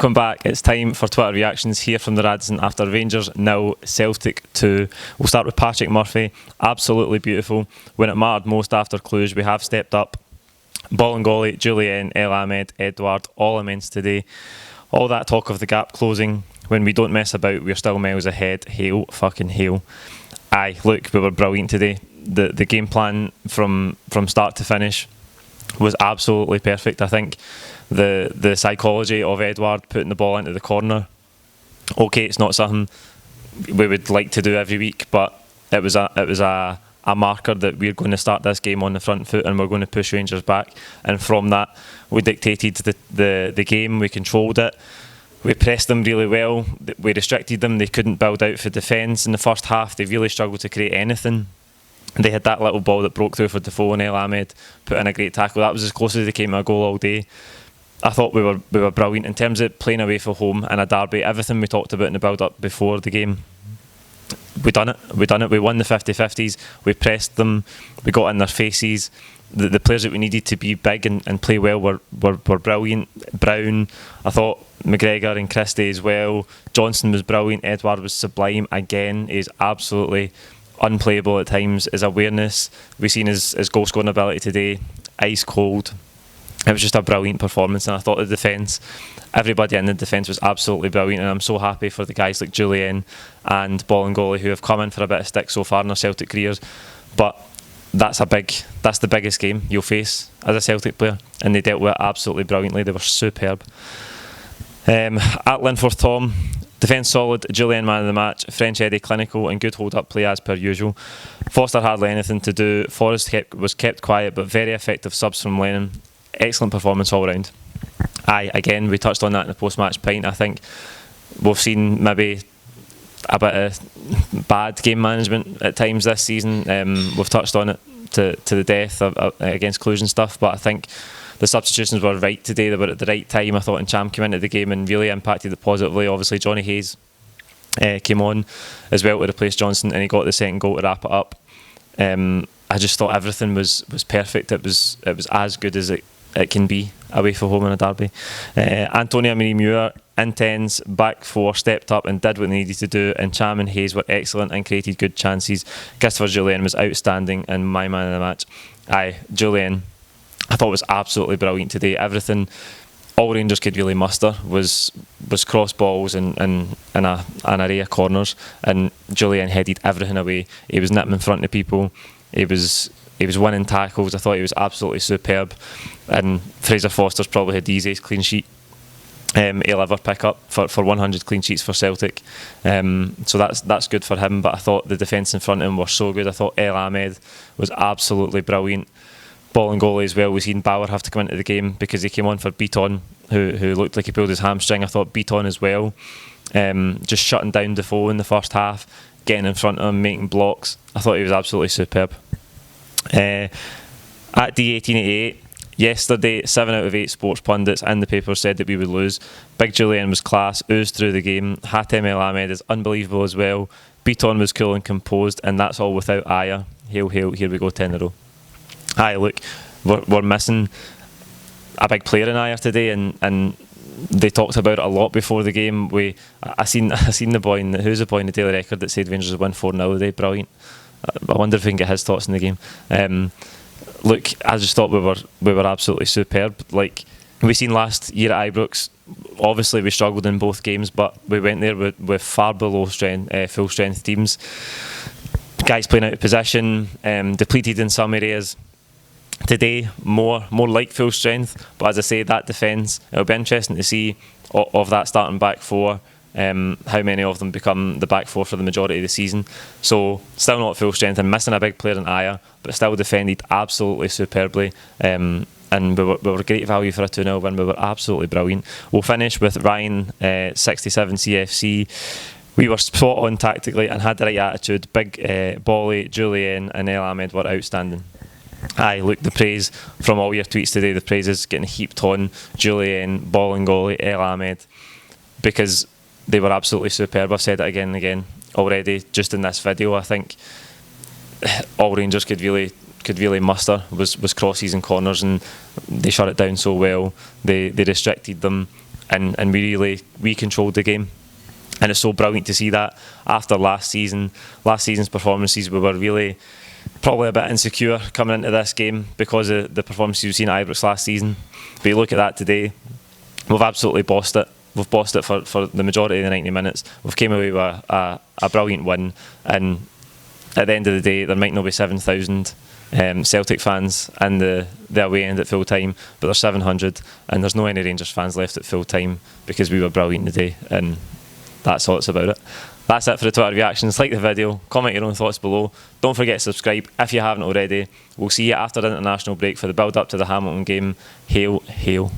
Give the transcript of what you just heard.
Welcome back. It's time for Twitter reactions here from the Radisson after Rangers 0, Celtic 2. We'll start with Patrick Murphy. Absolutely beautiful. When it mattered most after Cluj, we have stepped up. Bolingoli, Jullien, El Ahmed, Edouard, all immense today. All that talk of the gap closing. When we don't mess about, we're still miles ahead. Hail, fucking hail. Aye, look, we were brilliant today. The game plan from start to finish was absolutely perfect. I think the psychology of Edouard putting the ball into the corner, okay, it's not something we would like to do every week, but it was a marker that we're going to start this game on the front foot and we're going to push Rangers back. And from that, we dictated the game, we controlled it, we pressed them really well, we restricted them, they couldn't build out for defence. In the first half, they really struggled to create anything. They had that little ball that broke through for Defoe, and El Ahmed put in a great tackle. That was as close as they came to a goal all day. I thought we were brilliant in terms of playing away from home in a derby. Everything we talked about in the build-up before the game, we done it. We won the 50-50s. We pressed them. We got in their faces. The players that we needed to be big and play well were brilliant. Brown, I thought McGregor and Christie as well. Johnson was brilliant. Edouard was sublime again. He's absolutely unplayable at times. His awareness, we've seen his goal scoring ability today, ice cold. It was just a brilliant performance, and I thought the defence, everybody in the defence was absolutely brilliant, and I'm so happy for the guys like Jullien and Bolingoli who have come in for a bit of stick so far in their Celtic careers. But that's the biggest game you'll face as a Celtic player, and they dealt with it absolutely brilliantly. They were superb. At Linforth Tom, defence solid, Jullien man of the match, French Eddie clinical and good hold up play as per usual. Foster hardly anything to do, Forrest was kept quiet but very effective subs from Lennon. Excellent performance all round. Aye, again, we touched on that in the post-match pint. I think we've seen maybe a bit of bad game management at times this season. We've touched on it to the death against Cluj and stuff, but I think the substitutions were right today. They were at the right time. I thought Cham came into the game and really impacted it positively. Obviously, Johnny Hayes came on as well to replace Johnson, and he got the second goal to wrap it up. I just thought everything was perfect. It was as good as it can be away from home in a derby. Antonio Marie-Muir, intense, back four, stepped up and did what they needed to do, and Cham and Hayes were excellent and created good chances. Christopher Jullien was outstanding and my man of the match. Aye, Jullien, I thought was absolutely brilliant today. Everything all Rangers could really muster was cross balls and an array of corners, and Jullien headed everything away. He was nipping in front of people. He was winning tackles. I thought he was absolutely superb. And Fraser Foster's probably had the easiest clean sheet he'll ever pick up for 100 clean sheets for Celtic. So that's good for him. But I thought the defence in front of him were so good. I thought El Ahmed was absolutely brilliant. Bolingoli as well. We've seen Bauer have to come into the game because he came on for Beaton, who looked like he pulled his hamstring. I thought Beaton as well, just shutting down Defoe in the first half, getting in front of him, making blocks. I thought he was absolutely superb. At D1888, yesterday 7 out of 8 sports pundits and the paper said that we would lose. Big Jullien was class, oozed through the game. Hatem El Ahmed is unbelievable as well. Beaton was cool and composed, and that's all without Aya. Hail, hail, here we go, 10 in a row. Aye, look, we're missing a big player in Aya today, and they talked about it a lot before the game. I seen the boy who's the boy in the Daily Record that said Rangers would win 4-0 today. Brilliant. I wonder if we can get his thoughts in the game. Look, I just thought we were absolutely superb. Like we seen last year at Ibrox, obviously we struggled in both games, but we went there with far below full strength teams. Guys playing out of position, depleted in some areas. Today, more like full strength, but as I say, that defence, it'll be interesting to see of that starting back four, how many of them become the back four for the majority of the season. So still not full strength and missing a big player in Aya, but still defended absolutely superbly, and we were great value for a 2-0 win. We were absolutely brilliant. We'll finish with Ryan, 67 CFC. We were spot on tactically and had the right attitude. Big Bolly, Jullien and El Ahmed were outstanding. Aye, look, the praise from all your tweets today, the praise is getting heaped on Jullien, Bolingoli, El Ahmed, because they were absolutely superb. I've said it again and again already just in this video. I think all Rangers could really muster was crosses and corners, and they shut it down so well. They restricted them. and we controlled the game. And it's so brilliant to see that after last season's performances. We were really probably a bit insecure coming into this game because of the performances we've seen at Ibrox last season. But you look at that today, we've absolutely bossed it. We've bossed it for the majority of the 90 minutes. We've came away with a brilliant win, and at the end of the day, there might not be 7,000 Celtic fans in the away end at full time, but there's 700, and there's no any Rangers fans left at full time because we were brilliant today, and that's all it's about it. That's it for the Twitter reactions. Like the video, comment your own thoughts below. Don't forget to subscribe if you haven't already. We'll see you after the international break for the build up to the Hamilton game. Hail, hail.